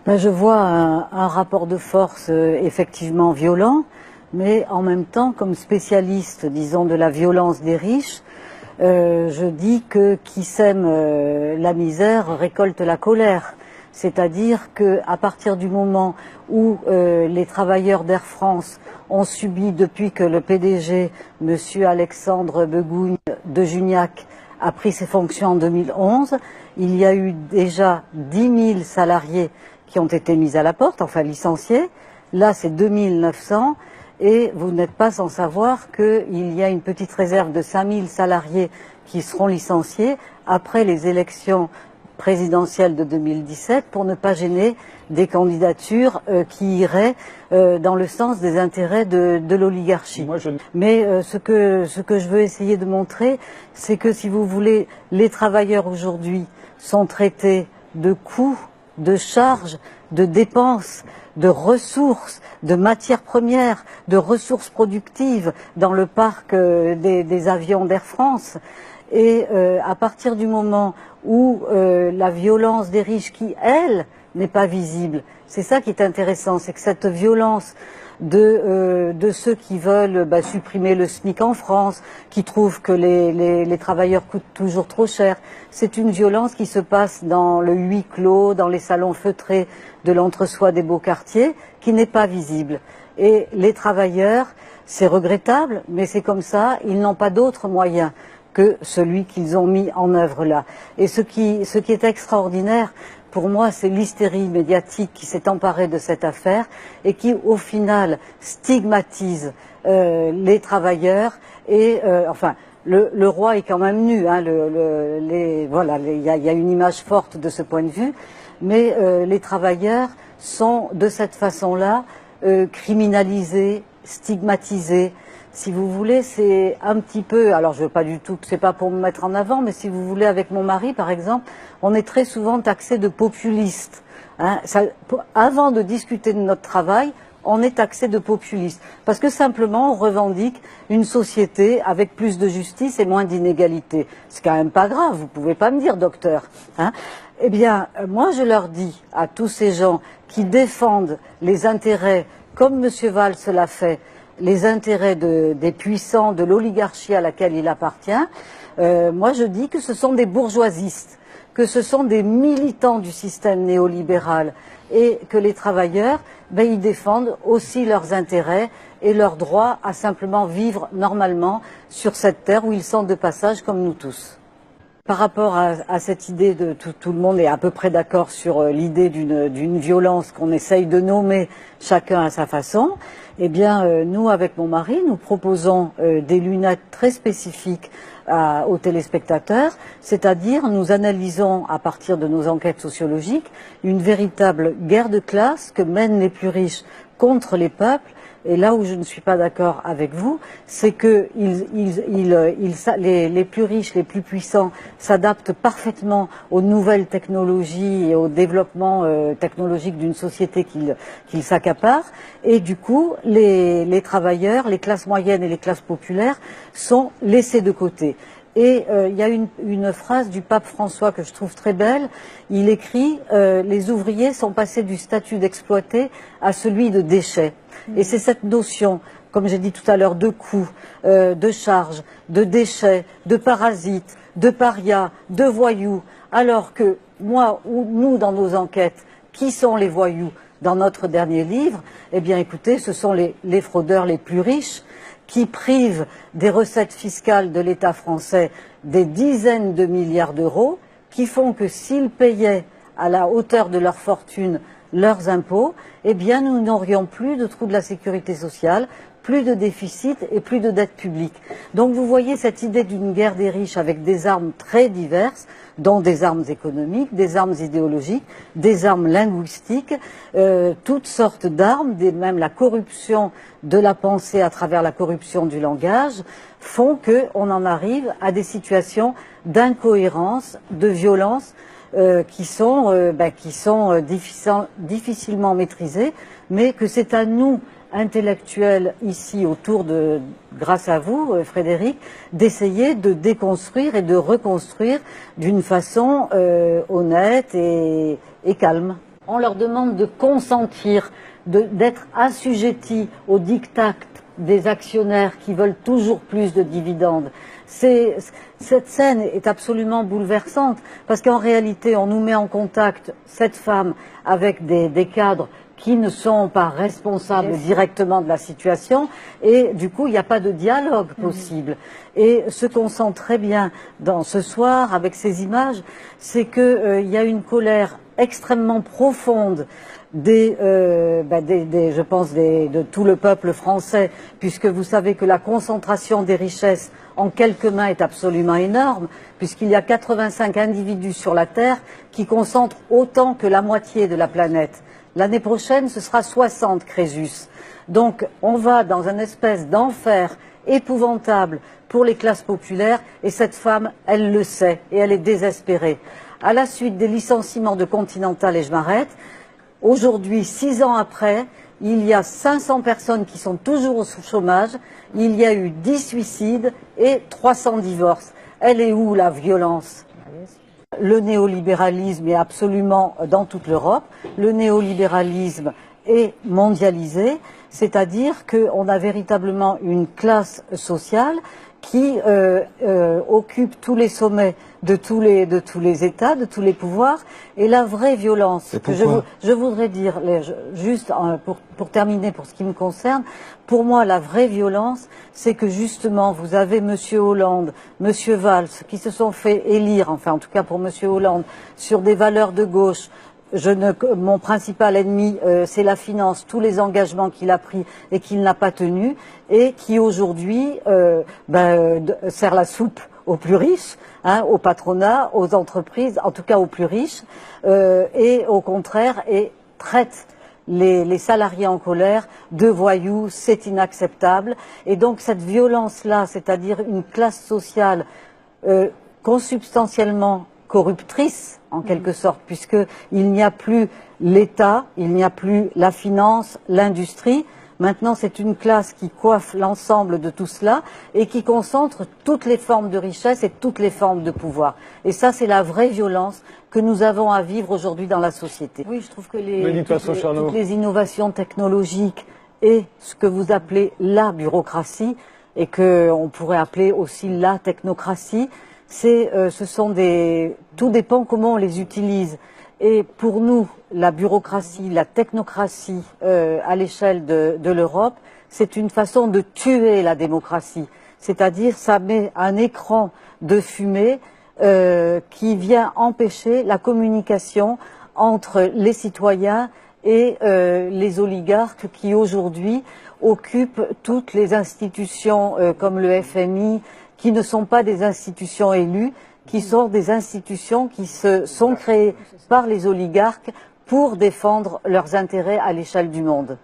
Ben, je vois un rapport de force effectivement violent, mais en même temps, comme spécialiste, disons, de la violence des riches, je dis que qui sème la misère récolte la colère. C'est-à-dire qu'à partir du moment où les travailleurs d'Air France ont subi, depuis que le PDG, monsieur Alexandre Begougne de Juniac, a pris ses fonctions en 2011, il y a eu déjà 10 000 salariés qui ont été mis à la porte, enfin licenciés. Là, c'est 2900. Et vous n'êtes pas sans savoir qu'il y a une petite réserve de 5000 salariés qui seront licenciés après les élections présidentielles de 2017 pour ne pas gêner des candidatures qui iraient dans le sens des intérêts de l'oligarchie. Mais ce que je veux essayer de montrer, c'est que si vous voulez, les travailleurs aujourd'hui sont traités de coûts, de charges, de dépenses, de ressources, de matières premières, de ressources productives dans le parc des avions d'Air France. Et à partir du moment où la violence des riches, qui, elle, n'est pas visible, c'est ça qui est intéressant, c'est que cette violence de ceux qui veulent supprimer le SMIC en France, qui trouvent que les travailleurs coûtent toujours trop cher. C'est une violence qui se passe dans le huis clos, dans les salons feutrés de l'entre-soi des beaux quartiers, qui n'est pas visible. Et les travailleurs, c'est regrettable, mais c'est comme ça, ils n'ont pas d'autre moyen que celui qu'ils ont mis en œuvre là. Et ce qui est extraordinaire, pour moi, c'est l'hystérie médiatique qui s'est emparée de cette affaire et qui, au final, stigmatise les travailleurs. Et enfin, le roi est quand même nu. Hein, voilà, il y a une image forte de ce point de vue. Mais les travailleurs sont, de cette façon-là, criminalisés, stigmatisés. Si vous voulez, c'est un petit peu, alors je veux pas du tout, c'est pas pour me mettre en avant, mais si vous voulez, avec mon mari, par exemple, on est très souvent taxé de populiste. Hein, avant de discuter de notre travail, on est taxé de populiste. Parce que simplement, on revendique une société avec plus de justice et moins d'inégalité. C'est quand même pas grave, vous pouvez pas me dire, docteur. Hein. Eh bien, moi, je leur dis à tous ces gens qui défendent les intérêts, comme M. Valls l'a fait, les intérêts des puissants, de l'oligarchie à laquelle il appartient, moi je dis que ce sont des bourgeoisistes, que ce sont des militants du système néolibéral et que les travailleurs, ils défendent aussi leurs intérêts et leur droit à simplement vivre normalement sur cette terre où ils sont de passage comme nous tous. Par rapport à cette idée de tout le monde est à peu près d'accord sur l'idée d'une violence qu'on essaye de nommer chacun à sa façon. Eh bien, nous, avec mon mari, nous proposons des lunettes très spécifiques aux téléspectateurs, c'est-à-dire nous analysons à partir de nos enquêtes sociologiques une véritable guerre de classe que mènent les plus riches contre les peuples. Et là où je ne suis pas d'accord avec vous, c'est que les plus riches, les plus puissants s'adaptent parfaitement aux nouvelles technologies et au développement technologique d'une société qu'ils s'accaparent. Et du coup, les travailleurs, les classes moyennes et les classes populaires sont laissés de côté. Et il y a une phrase du pape François que je trouve très belle. Il écrit les ouvriers sont passés du statut d'exploité à celui de déchet. Et c'est cette notion, comme j'ai dit tout à l'heure, de coûts, de charges, de déchets, de parasites, de parias, de voyous. Alors que moi, ou nous, dans nos enquêtes, qui sont les voyous dans notre dernier livre? Eh bien, écoutez, ce sont les fraudeurs les plus riches, qui privent des recettes fiscales de l'État français des dizaines de milliards d'euros, qui font que s'ils payaient à la hauteur de leur fortune leurs impôts, eh bien nous n'aurions plus de trou de la sécurité sociale, plus de déficit et plus de dette publique. Donc vous voyez cette idée d'une guerre des riches avec des armes très diverses, dont des armes économiques, des armes idéologiques, des armes linguistiques, toutes sortes d'armes, même la corruption de la pensée à travers la corruption du langage, font qu'on en arrive à des situations d'incohérence, de violence, qui sont difficilement maîtrisées, mais que c'est à nous, intellectuels ici grâce à vous, Frédéric, d'essayer de déconstruire et de reconstruire d'une façon honnête et calme. On leur demande de consentir, d'être assujettis au diktat des actionnaires qui veulent toujours plus de dividendes. Cette scène est absolument bouleversante parce qu'en réalité, on nous met en contact, cette femme, avec des cadres qui ne sont pas responsables directement de la situation et du coup, il n'y a pas de dialogue possible. Et ce qu'on sent très bien dans ce soir avec ces images, c'est qu'il y a une colère extrêmement profonde je pense de tout le peuple français, puisque vous savez que la concentration des richesses en quelques mains est absolument énorme, puisqu'il y a 85 individus sur la Terre qui concentrent autant que la moitié de la planète. L'année prochaine, ce sera 60 Crésus. Donc, on va dans une espèce d'enfer épouvantable pour les classes populaires, et cette femme, elle le sait, et elle est désespérée. À la suite des licenciements de Continental, et je m'arrête, aujourd'hui, 6 ans après, il y a 500 personnes qui sont toujours au chômage, il y a eu 10 suicides et 300 divorces. Elle est où la violence ? Le néolibéralisme est absolument dans toute l'Europe. Le néolibéralisme est mondialisé, c'est-à-dire qu'on a véritablement une classe sociale qui occupe tous les sommets de tous les États, de tous les pouvoirs. Et la vraie violence, que je voudrais dire, juste pour terminer pour ce qui me concerne, pour moi la vraie violence, c'est que justement vous avez Monsieur Hollande, Monsieur Valls, qui se sont fait élire, enfin en tout cas pour Monsieur Hollande, sur des valeurs de gauche. Mon principal ennemi, c'est la finance, tous les engagements qu'il a pris et qu'il n'a pas tenus, et qui aujourd'hui sert la soupe aux plus riches, au patronat, aux entreprises, en tout cas aux plus riches, et au contraire, et traite les salariés en colère de voyous. C'est inacceptable. Et donc cette violence-là, c'est-à-dire une classe sociale consubstantiellement corruptrice, en quelque sorte, puisqu'il n'y a plus l'État, il n'y a plus la finance, l'industrie. Maintenant, c'est une classe qui coiffe l'ensemble de tout cela et qui concentre toutes les formes de richesse et toutes les formes de pouvoir. Et ça, c'est la vraie violence que nous avons à vivre aujourd'hui dans la société. Oui, je trouve que toutes les innovations technologiques et ce que vous appelez la bureaucratie, et qu'on pourrait appeler aussi la technocratie, tout dépend comment on les utilise. Et pour nous, la bureaucratie, la technocratie à l'échelle de l'Europe, c'est une façon de tuer la démocratie. C'est-à-dire, ça met un écran de fumée qui vient empêcher la communication entre les citoyens et les oligarques qui aujourd'hui occupent toutes les institutions comme le FMI, qui ne sont pas des institutions élues, qui sont des institutions qui sont créées par les oligarques pour défendre leurs intérêts à l'échelle du monde.